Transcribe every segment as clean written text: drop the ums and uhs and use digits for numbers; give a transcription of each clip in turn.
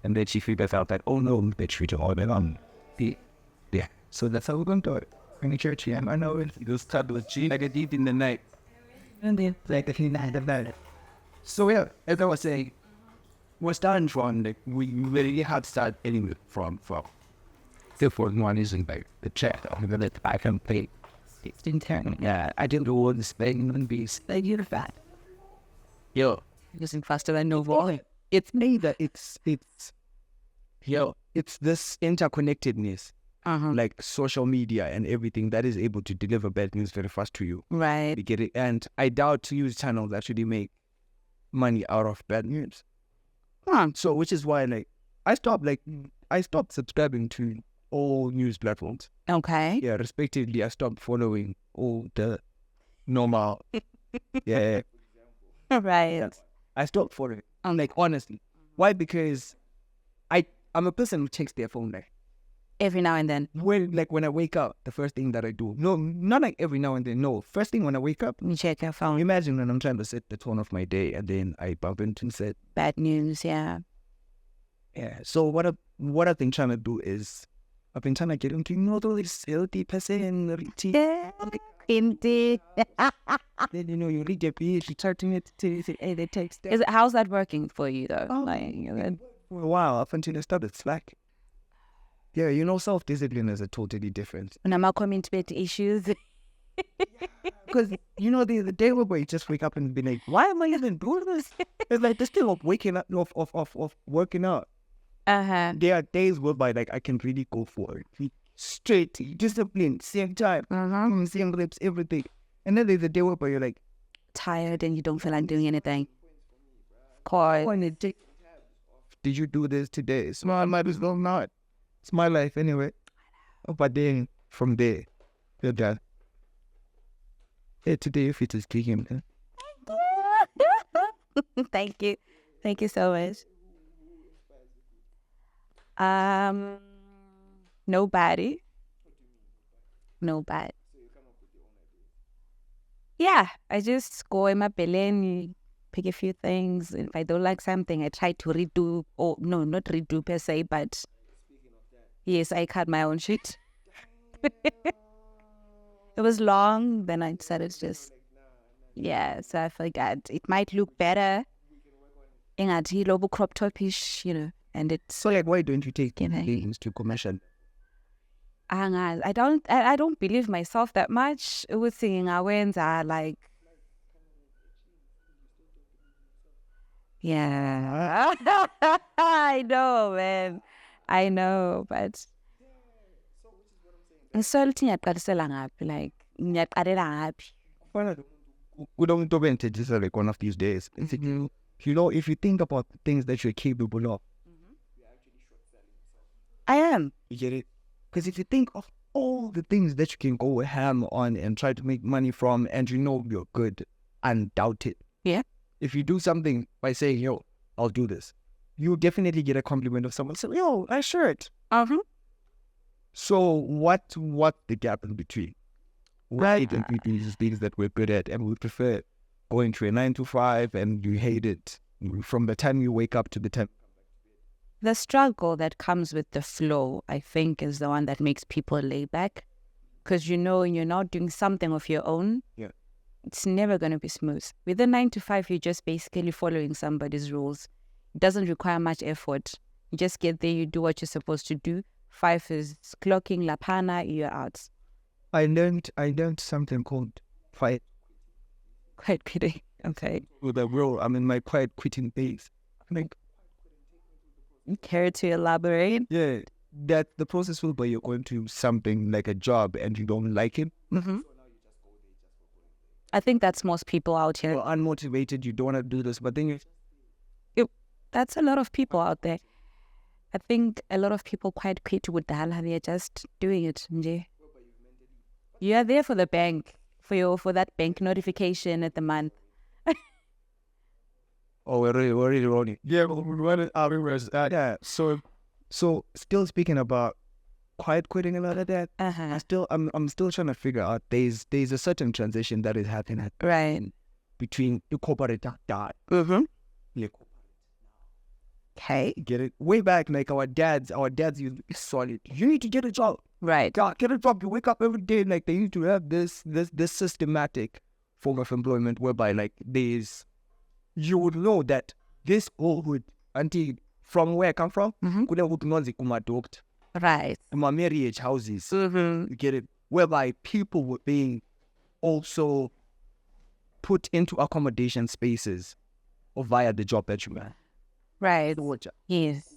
And then she figures out that, oh no, they treat her all day long. Yeah. So that's how we're going to do it. In the church, yeah, I know it. You'll start with G like a deep in the night. And then like a night of night. So yeah, as I was saying, we're starting from, like, we really have to start anyway from. The fourth one isn't like the chat. I'm going to let the back and play. It's internal. Yeah, I didn't know what this thing would be. Like, you're fat. Yo. Using faster than no volume. It's neither. It's this interconnectedness, like social media and everything that is able to deliver bad news very fast to you. Right. You get it? And I doubt news channels actually make money out of bad news. So, which is why, like, I stopped subscribing to all news platforms. Okay. Yeah, respectively, I stopped following all the normal. Yeah. Right. I stopped following. I'm like, honestly. Why? Because I'm a person who checks their phone, like, Every now and then. when I wake up, the first thing that I do. No, not like every now and then. No, first thing when I wake up. You check your phone. Imagine when I'm trying to set the tone of my day, and then I bump into said, Bad news, yeah. yeah. So what I've been trying to do is, I've been trying to get into this healthy personality. Yeah, indeed. Then you read your page, you start to the text. How's that working for you though? For a while, up until I started Slack. Yeah, self-discipline is a totally different. When I'm comment with issues. Because, the day where you just wake up and be like, why am I even doing this? It's like, the still of waking up, of working out. There are days whereby, like, I can really go for it. Straight, discipline, same time, same reps, everything. And then there's a day whereby you're like, tired and you don't feel like doing anything. Did you do this today? So I might as well not. It's my life anyway. But then, from there, you're done. Hey, today your feet is kicking. Thank you. Thank you so much. Nobody. Yeah, I just go in my belly, pick a few things. If I don't like something, I try to redo. Oh, no, not redo per se, but yes, I cut my own shit. It was long, then I decided just, so I forgot. It might look better. Ingathi lobo crop top-ish, and it's... So, like, why don't you take things to commercial? I don't believe myself that much. With singing wins are like... Yeah. I know, man. I know, but... Insulting at like we don't just like one of these days. If you think about the things that you're capable of, I am. You get it? Because if you think of all the things that you can go ham on and try to make money from, and you're good, undoubted. Yeah. If you do something by saying, yo, I'll do this, you definitely get a compliment of someone saying, yo, nice shirt. So what the gap in between? Why don't we do these things that we're good at and we prefer going to a 9 to 5 and you hate it from the time you wake up to the time? The struggle that comes with the flow, I think, is the one that makes people lay back. Because you're not doing something of your own. Yeah. It's never going to be smooth. With the 9 to 5, you're just basically following somebody's rules. It doesn't require much effort. You just get there, you do what you're supposed to do. 5 is clocking, lapana, you're out. I learned something called quiet quitting. Okay. With a role, I'm in my quiet quitting phase. Like, care to elaborate? Yeah, that the process will be you're going to something like a job and you don't like it. I think that's most people out here. You're unmotivated, you don't want to do this, but then that's a lot of people out there. I think a lot of people quite quit with the hell they're just doing it. You are there for the bank, for that bank notification at the month. Oh, we're really rolling. Yeah, we're running everywhere. Yeah. So still speaking about quiet quitting and all of that. Uh-huh. I'm still trying to figure out. There's a certain transition that is happening. Right. between the corporate dad. Okay. Get it? Way back, like our dads used to be solid. You need to get a job. Right. God, get a job. You wake up every day, like they used to have this systematic form of employment whereby like you would know that this all would until from where I come from, Right. my marriage houses. You get it? Whereby people were being also put into accommodation spaces or via the job that you have. Right. Yes.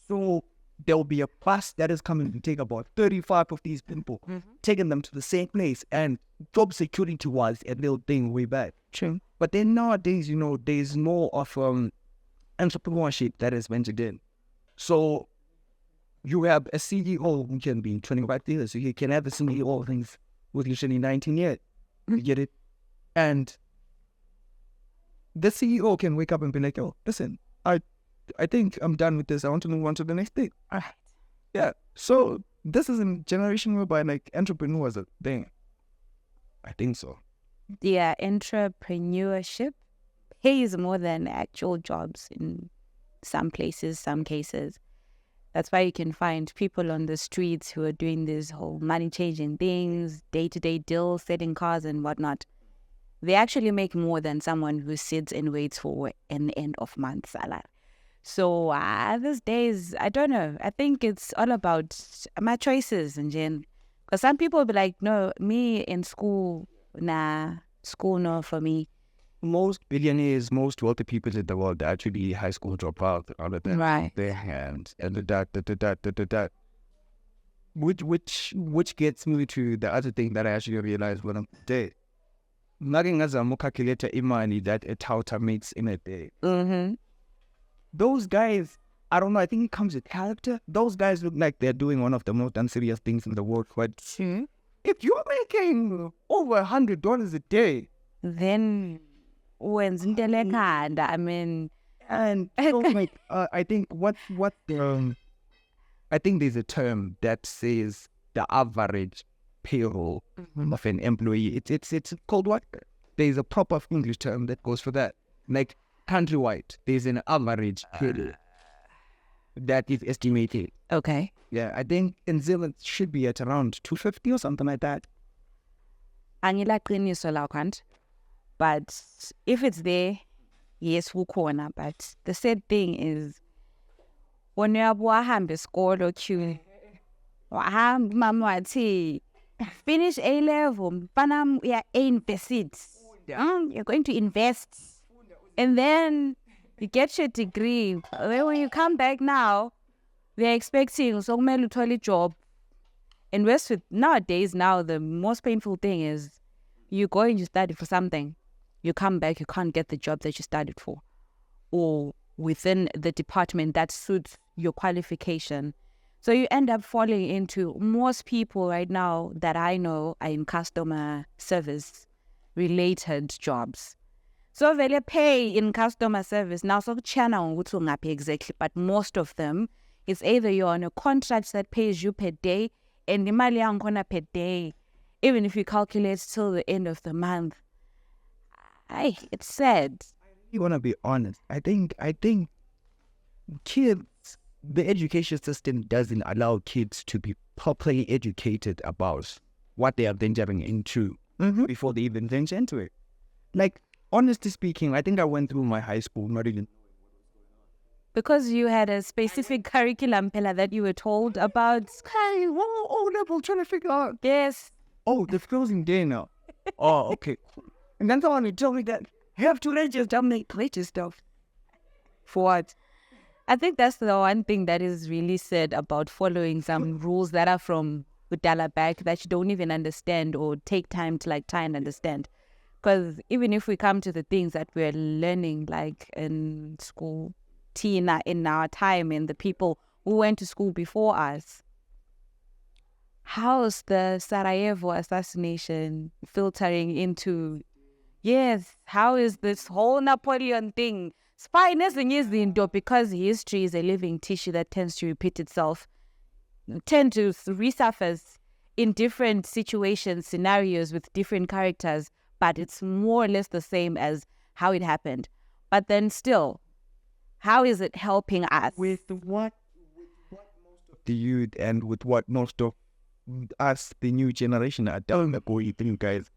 So there'll be a bus that is coming to take about 35 of these people, taking them to the same place, and job security was a little thing way back. True. But then nowadays, there's more of entrepreneurship that is ventured in. So you have a CEO who can be 25 years, so you can have a CEO things with usually 19 years. You get it? And the CEO can wake up and be like, oh, listen, I think I'm done with this. I want to move on to the next thing. Right. Yeah. So this is a generation whereby like entrepreneurs are thing. I think so. Yeah, entrepreneurship pays more than actual jobs in some places, some cases. That's why you can find people on the streets who are doing these whole money-changing things, day-to-day deals, selling cars and whatnot. They actually make more than someone who sits and waits for an end-of-month salary. So these days, I don't know. I think it's all about my choices and Jen. Because some people will be like, no, me in school, school no for me. Most billionaires, most wealthy people in the world are actually high school dropouts out of them. Right. Their hands and that. Which gets me to the other thing that I actually realized when I'm dead. Nothing as a calculator imani that a touter makes in a day. Those guys, I don't know, I think it comes with character. Those guys look like they're doing one of the most unserious things in the world. But if you're making over $100 a day, then when I mean, and so like I think I think there's a term that says the average payroll of an employee. It's called what? There's a proper English term that goes for that. Like countrywide, there's an average payroll that is estimated. Okay. Yeah, I think in Zealand should be at around 250 or something like that. But if it's there, yes, corner. But the sad thing is, when you're hambe school or queue, finish A level, panam yeah you're going to invest, and then you get your degree. Then when you come back now, they're expecting so many job. And nowadays, the most painful thing is you go and you study for something. You come back, you can't get the job that you studied for, or within the department that suits your qualification. So you end up falling into, most people right now that I know are in customer service related jobs. So they pay in customer service. Now, so exactly, but most of them, it's either you're on a contract that pays you per day, and the mali per day, even if you calculate till the end of the month. It's sad. You want to be honest. I think kids, the education system doesn't allow kids to be properly educated about what they are venturing into before they even venture into it. Like, honestly speaking, I think I went through my high school not even... Because you had a specific curriculum pillar that you were told about. Hey, level trying to figure out. Yes. Oh, the closing day now. Oh, okay. And then someone told me that you have to register stuff. For what? I think that's the one thing that is really sad about following some rules that are from Udala back that you don't even understand or take time to try and understand. Because even if we come to the things that we're learning like in school, Tina, in our time, and the people who went to school before us, how's the Sarajevo assassination filtering into... Yes, how is this whole Napoleon thing? Spyness is the indo, because history is a living tissue that tends to repeat itself, tend to resurface in different situations, scenarios with different characters. but it's more or less the same as how it happened. But then still, how is it helping us? With what most of the youth and with what most of us, the new generation, are going through, guys,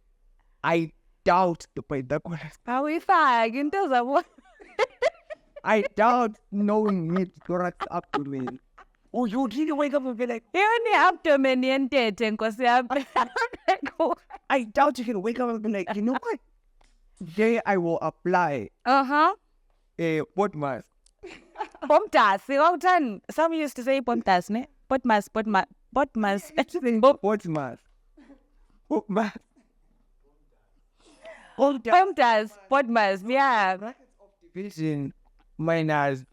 I doubt the point that How we fag into the I doubt knowing it correct up to me. Oh, you really wake up and be like, abdomen yentete. I doubt you can wake up and be like, you know what? Today I will apply a what mask. Pomtas. Some used to say pomtas, ne? Potmas. What mask? What mask? Pomtas, potmas, yeah. Brackets of division minus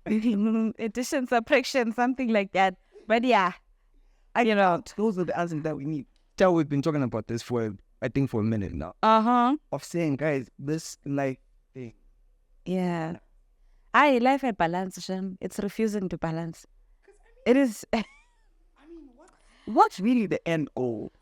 Addition, subtraction, something like that. But yeah, those are the answers that we need. So we've been talking about this for, I think, for a minute now. Of saying, guys, this life thing. Yeah. Life at balance, Shem. It's refusing to balance. It is. What's really the end goal?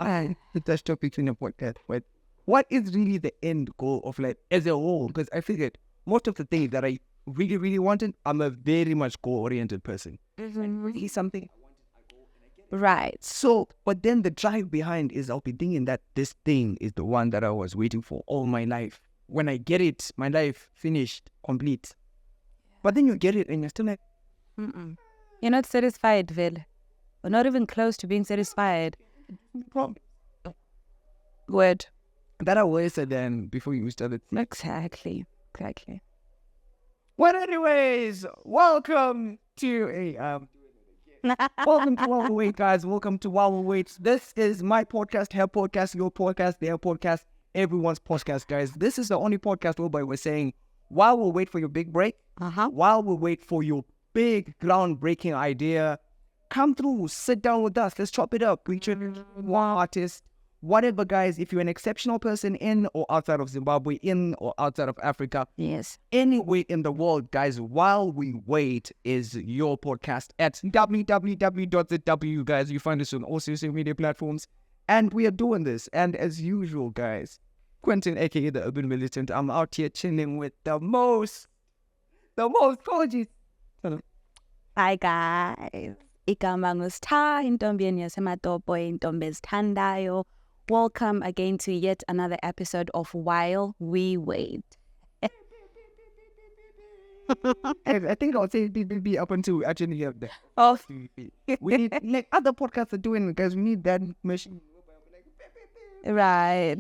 That's topic in the podcast, but what is really the end goal of life as a whole? Because I figured most of the things that I really, really wanted, I'm a very much goal-oriented person. Really something I wanted, I go and I get it. Right. So, but then the drive behind is I'll be thinking that this thing is the one that I was waiting for all my life. When I get it, my life finished, complete. But then you get it and you're still like, You're not satisfied, Vil. We're not even close to being satisfied. Word. that I was then before you started. Exactly. Well, anyways, welcome to welcome to While We Wait, guys. Welcome to While We Wait. This is my podcast, her podcast, your podcast, their podcast, everyone's podcast, guys. This is the only podcast whereby we're saying, while we wait for your big break, while we wait for your big groundbreaking idea, come through, sit down with us, let's chop it up. Feature one artist, whatever, guys. If you're an exceptional person in or outside of Zimbabwe, in or outside of Africa, Yes. anywhere in the world, guys, While We Wait is your podcast at www.zw, guys. You find us on all social media platforms, and we are doing this. And as usual, guys, Quentin, aka the Urban Militant, I'm out here chilling with the most gorgeous. Hi guys. Igama ngusitha intombi yenu yasematopo intombi ezithandayo. Welcome again to yet another episode of While We Wait. I think I'll say be up until actually have that. Oh, We need, like other podcasts are doing, guys, we need that machine. right.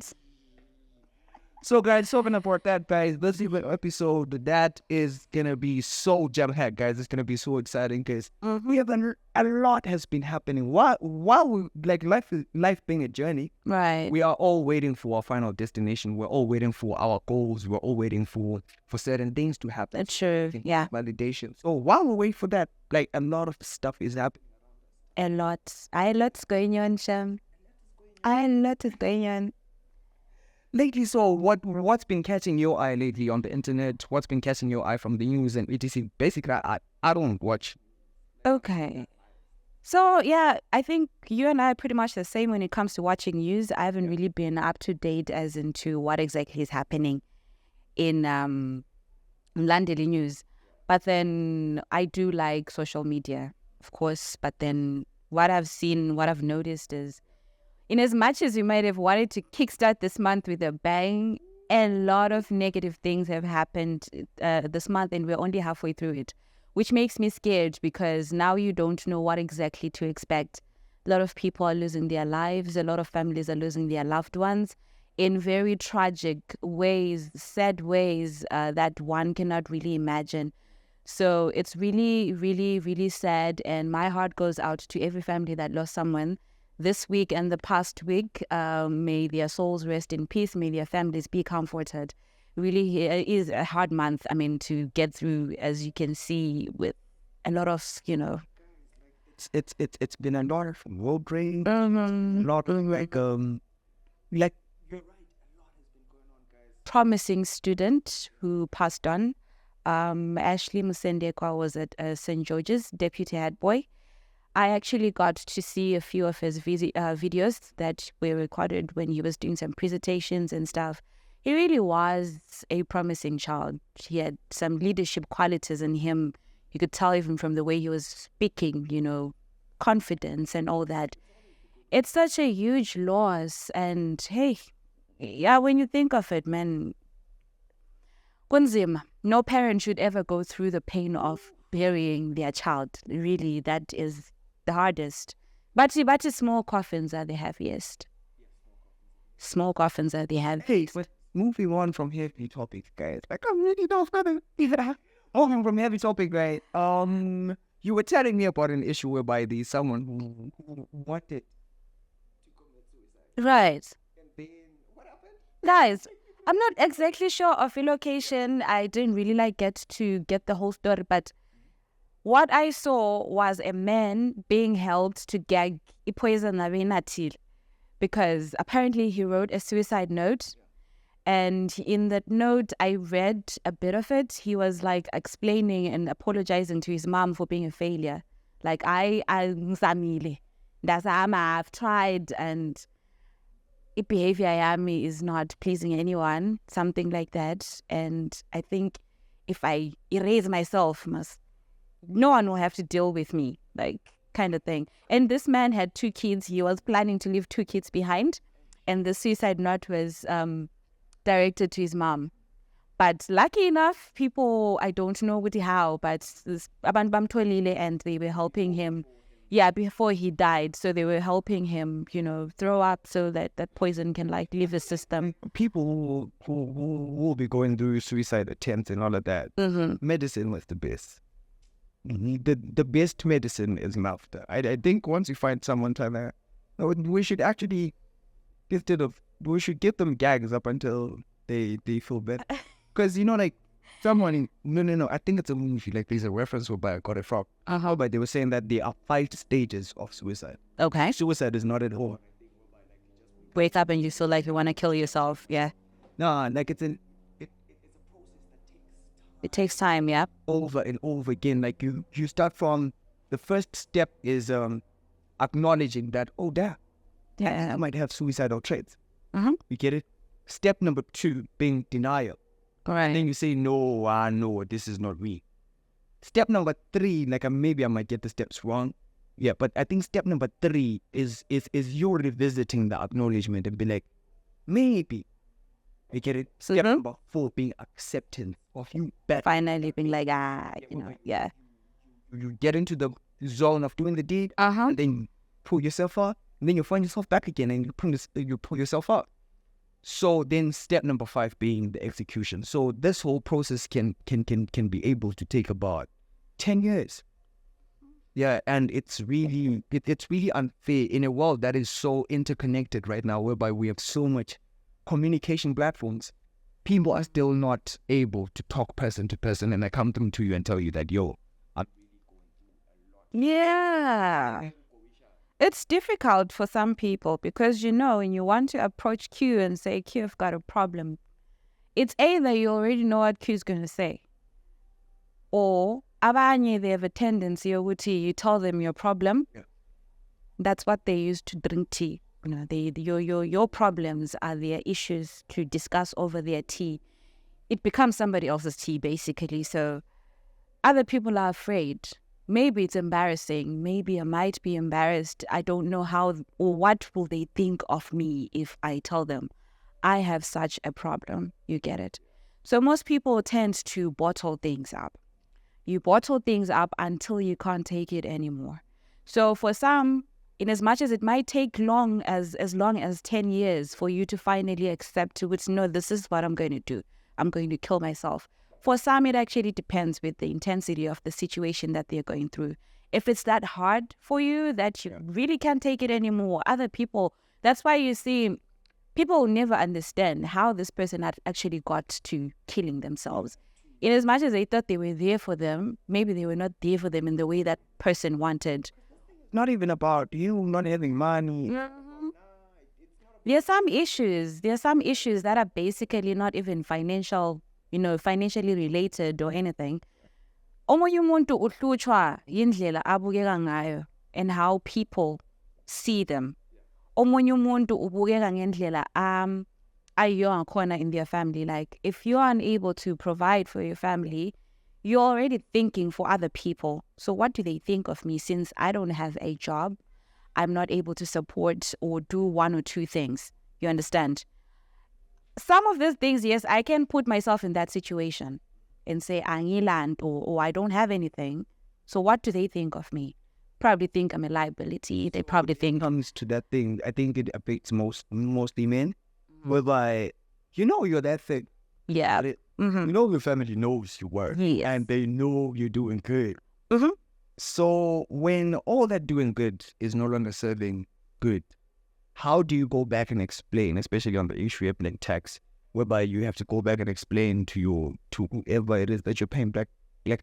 So, guys, talking about that, guys, this episode, that is going to be so jam-packed, guys. It's going to be so exciting because we have a lot has been happening. While we, like, life being a journey, Right. we are all waiting for our final destination. We're all waiting for our goals. We're all waiting for certain things to happen. That's true. Yeah. Validation. So, while we wait for that, like, a lot of stuff is happening. A lot. A lot's going on, Shem. A lot is going on. Lately, so what's been catching your eye lately on the internet? What's been catching your eye from the news and etc.? Basically, I don't watch. Okay. So, yeah, I think you and I are pretty much the same when it comes to watching news. I haven't really been up to date as into what exactly is happening in London news. But then I do like social media, of course. But then what I've seen, what I've noticed is, in as much as we might have wanted to kickstart this month with a bang, a lot of negative things have happened this month, and we're only halfway through it, which makes me scared because now you don't know what exactly to expect. A lot of people are losing their lives. A lot of families are losing their loved ones in very tragic ways, sad ways that one cannot really imagine. So it's really, really, really sad, and my heart goes out to every family that lost someone this week and the past week. May their souls rest in peace. May their families be comforted. Really, it is a hard month, to get through, as you can see, with a lot of, It's been a lot of road rage, a lot of like you're right, a lot has been going on, guys. promising student who passed on. Ashley Musendekwa was at St. George's, deputy head boy. I actually got to see a few of his videos that were recorded when he was doing some presentations and stuff. He really was a promising child. He had some leadership qualities in him. You could tell even from the way he was speaking, confidence and all that. It's such a huge loss. And hey, yeah, when you think of it, man, kunzima. No parent should ever go through the pain of burying their child. Really, that is the hardest. But small coffins are the heaviest. Small coffins are the heaviest. But moving on from heavy topics, guys. Like, I'm really not gonna moving from heavy topic, right? You were telling me about an issue whereby there's someone who wanted to commit suicide. Right. And then what happened? Guys, I'm not exactly sure of the location. I didn't really get the whole story, but what I saw was a man being helped to gag poison natil because apparently he wrote a suicide note. And in that note, I read a bit of it. He was explaining and apologizing to his mom for being a failure. Like, I've tried and behavior yami is not pleasing anyone, something like that. And I think if I erase myself, no one will have to deal with me, kind of thing. And this man had 2 kids. He was planning to leave 2 kids behind. And the suicide note was directed to his mom. But lucky enough, people, I don't know how, but and they were helping him. Yeah, before he died. So they were helping him, throw up so that poison can leave the system. People who will be going through suicide attempts and all of that, medicine was the best. The best medicine is laughter. I think once you find someone we should actually, we should give them gags up until they feel better. Because, someone, no, I think it's a movie, there's a reference whereby I got it from. But they were saying that there are 5 stages of suicide. Okay. Suicide is not at all. Wake up and you feel like you want to kill yourself, yeah. No, it's a process that it takes time, yeah. Over and over again. You start from, the first step is acknowledging that, I might have suicidal traits. You get it? Step number 2 being denial. Right. Then you say, no, this is not me. Step number 3, maybe I might get the steps wrong. Yeah, but I think step number 3 is you revisiting the acknowledgement and be like, maybe. You get it? Step number 4 being acceptance of you better. Finally being yeah. You get into the zone of doing the deed, and then you pull yourself out, and then you find yourself back again, and you pull yourself out. So then step number 5 being the execution. So this whole process can be able to take about 10 years. Yeah, and it's really unfair in a world that is so interconnected right now, whereby we have so much communication platforms. People are still not able to talk person to person, and I come to you and tell you that, I'm really going through a lot. Yeah. It's difficult for some people because, when you want to approach Q and say, Q, I've got a problem, it's either you already know what Q is going to say, or abanye, they have a tendency, you tell them your problem. Yeah. That's what they use to drink tea. Your problems are their issues to discuss over their tea. It becomes somebody else's tea, basically. So other people are afraid. Maybe it's embarrassing. Maybe I might be embarrassed. I don't know how or what will they think of me if I tell them I have such a problem. You get it? So most people tend to bottle things up. You bottle things up until you can't take it anymore. So for some, in as much as it might take long as 10 years for you to finally accept to which, no, this is what I'm going to do. I'm going to kill myself. For some, it actually depends with the intensity of the situation that they're going through. If it's that hard for you that you really can't take it anymore, other people, that's why you see people will never understand how this person had actually got to killing themselves. In as much as they thought they were there for them, maybe they were not there for them in the way that person wanted. Not even about you not having money. There are some issues that are basically not even financially related or anything. Omunye umuntu uhlutshwa yindlela abukeka ngayo. and how people see them. Omunye umuntu ubukeka ngendlela ayiyo ngakhona in their family. Like, if you are unable to provide for your family, you're already thinking for other people. So what do they think of me since I don't have a job? I'm not able to support or do one or two things. You understand? Some of these things, yes, I can put myself in that situation and say, Angiland, or I don't have anything. So what do they think of me? Probably think I'm a liability. They probably think... comes to that thing, I think it affects mostly men, whereby, you're that thing. Yeah. Your family knows your work, Yes. and they know you're doing good. Mm-hmm. So when all that doing good is no longer serving good, how do you go back and explain, especially on the issue of like tax, whereby you have to go back and explain to whoever it is that you're paying black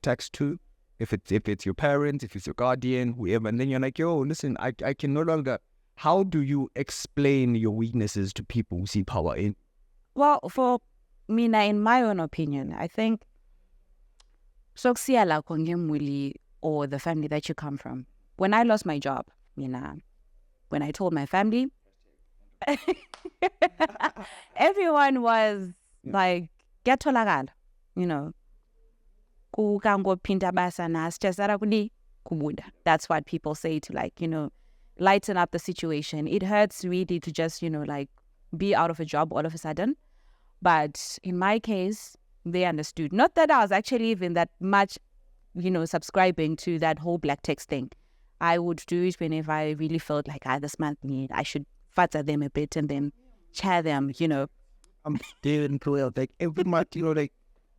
tax to, if it's your parents, if it's your guardian, whoever, and then you're like, yo, listen, I can no longer. How do you explain your weaknesses to people who see power in? Well, for me, in my own opinion, I think sokusiyala kongemuli or the family that you come from. When I lost my job, when I told my family, everyone was like, "Getolagala," "Kukangophinda basa na sitesara kuli kubunda." That's what people say to lighten up the situation. It hurts really to just be out of a job all of a sudden. But in my case, they understood. Not that I was actually even that much, subscribing to that whole black text thing. I would do it whenever I really felt like, this month I should fatter them a bit and then chair them, I'm doing well. Like every month,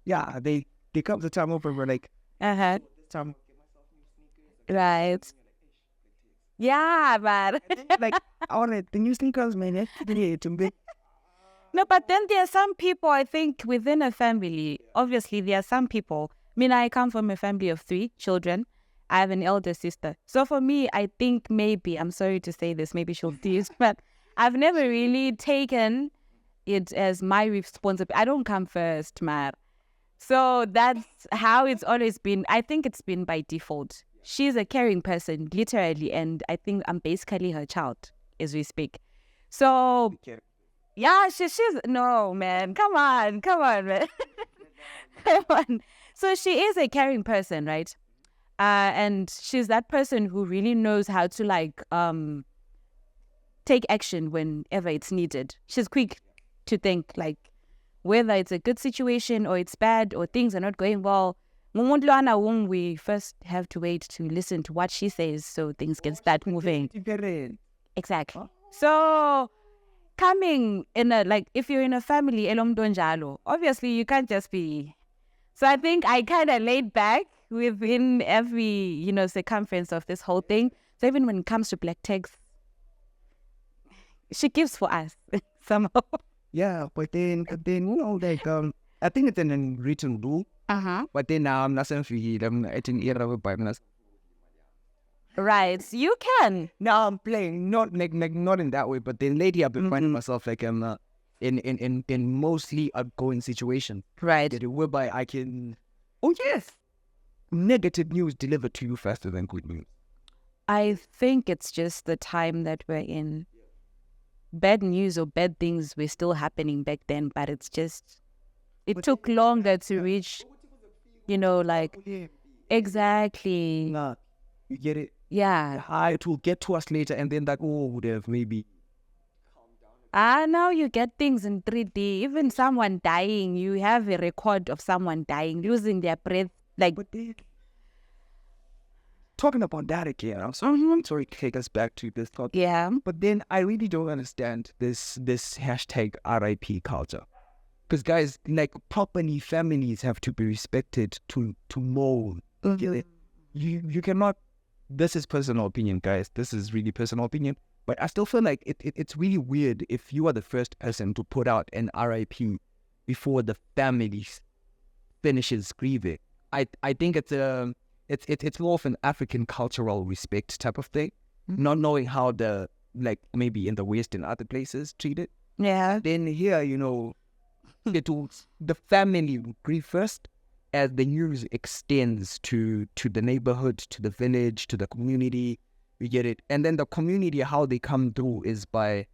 yeah, they come the time over. We're like, this time. Right. Yeah, man. Like, all right, the new sneakers, man. No, but then there are some people, I think, within a family. Obviously, there are some people. I come from a family of 3 children. I have an elder sister. So for me, I think maybe, I'm sorry to say this, maybe she'll do this, but I've never really taken it as my responsibility. I don't come first, man. So that's how it's always been. I think it's been by default. She's a caring person, literally, and I think I'm basically her child as we speak. So, yeah, she's no, man. Come on, man. Come on. So she is a caring person, right? And she's that person who really knows how to take action whenever it's needed. She's quick to think whether it's a good situation or it's bad or things are not going well. We first have to wait to listen to what she says so things can start moving. Exactly. So coming in if you're in a family, elomdonjalo, obviously you can't just be. So I think I kind of laid back within every, circumference of this whole thing. So even when it comes to black text, she gives for us somehow. Yeah, but then I think it's an unwritten rule. But then now I'm not saying Right, you can. No, I'm playing not in that way. But then lately I've been finding myself in mostly outgoing situation. Right. Whereby I can, negative news delivered to you faster than good news. I think it's just the time that we're in. Bad news or bad things were still happening back then, but it took longer to reach, exactly. Nah, you get it? Yeah. It will get to us later, and then would have maybe. Now you get things in 3D. Even someone dying, you have a record of someone dying, losing their breath. But then, talking about that again, I'm sorry to take us back to this topic. Yeah. But then I really don't understand this hashtag RIP culture. Because guys, properly families have to be respected to mold. You cannot. This is personal opinion, guys. This is really personal opinion. But I still feel like it's really weird if you are the first person to put out an RIP before the family finishes grieving. I think it's more of an African cultural respect type of thing, not knowing how maybe in the West and other places treat it. Yeah. Then here, the family will grieve first as the news extends to the neighborhood, to the village, to the community. You get it? And then the community, how they come through is by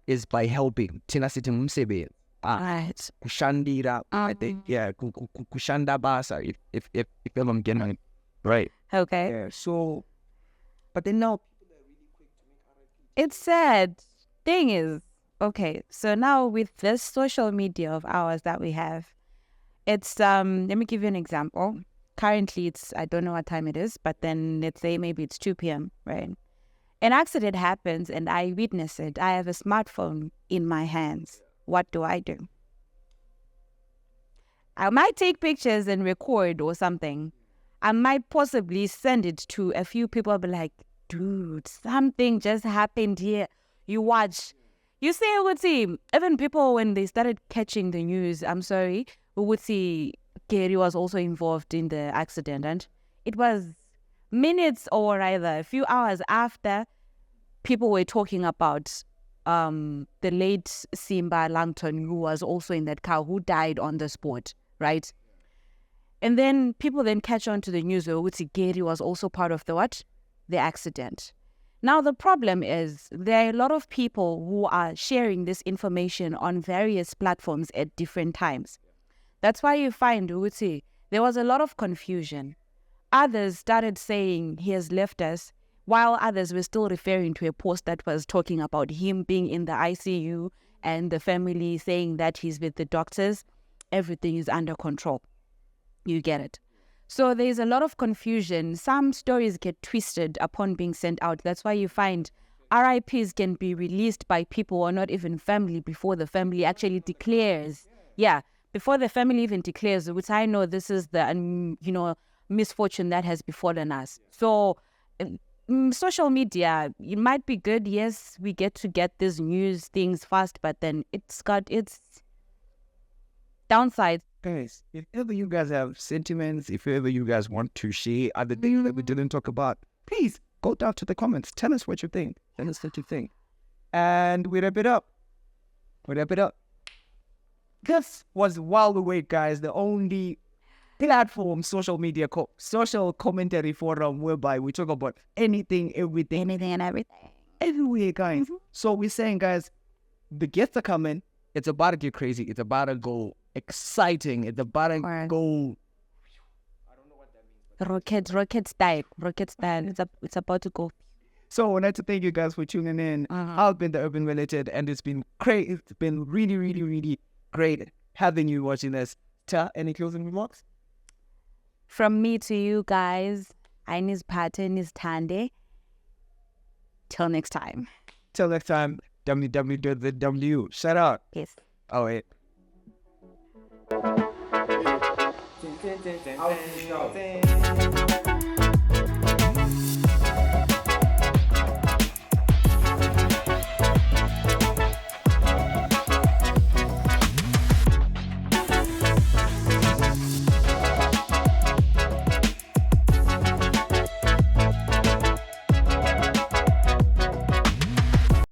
helping. Thina sithi ngumsebenzi. Right. Kushandira, I think, kushanda basa, if I'm getting it right. Okay. Yeah, so, but then now, It's sad. Thing is, okay, so now with this social media of ours that we have, it's, let me give you an example. Currently, it's, I don't know what time it is, but then let's say maybe it's 2 p.m., right? An accident happens and I witness it. I have a smartphone in my hands. What do? I might take pictures and record or something. I might possibly send it to a few people, be like, dude, something just happened here. You watch. You see, I would see, even people, when they started catching the news, I'm sorry, we would see Gary was also involved in the accident. And it was minutes or rather a few hours after people were talking about the late Simba Langton, who was also in that car, who died on the spot, right? And then people then catch on to the news where would see Gary was also part of the accident. Now, the problem is there are a lot of people who are sharing this information on various platforms at different times. That's why you find, we would say, there was a lot of confusion. Others started saying he has left us, while others were still referring to a post that was talking about him being in the ICU and the family saying that he's with the doctors. Everything is under control. You get it. So there's a lot of confusion. Some stories get twisted upon being sent out. That's why you find RIPs can be released by people who are not even family before the family actually declares. Yeah, before the family even declares, which I know this is the, misfortune that has befallen us. So social media, it might be good. Yes, we get these news things fast, but then it's got its downsides. guys, if ever you guys have sentiments, if ever you guys want to share other things that we didn't talk about, please go down to the comments. Tell us what you think. Tell us what you think. And we wrap it up. This was While We Wait, guys, the only platform, social media, social commentary forum whereby we talk about anything, everything. Anything and everything. Everywhere, guys. So we're saying, guys, the guests are coming. It's about to get crazy. It's about to go exciting. It's about to go. Rocket style. It's about to go. So I would like to thank you guys for tuning in. I've been the UrbanMilitant, and it's been great. It's been really, really, really great having you watching this. Ta, any closing remarks? From me to you guys, Ainis Pattern is Tande. Till next time. Till next time, www. Shut up. Yes. Oh, wait. Out.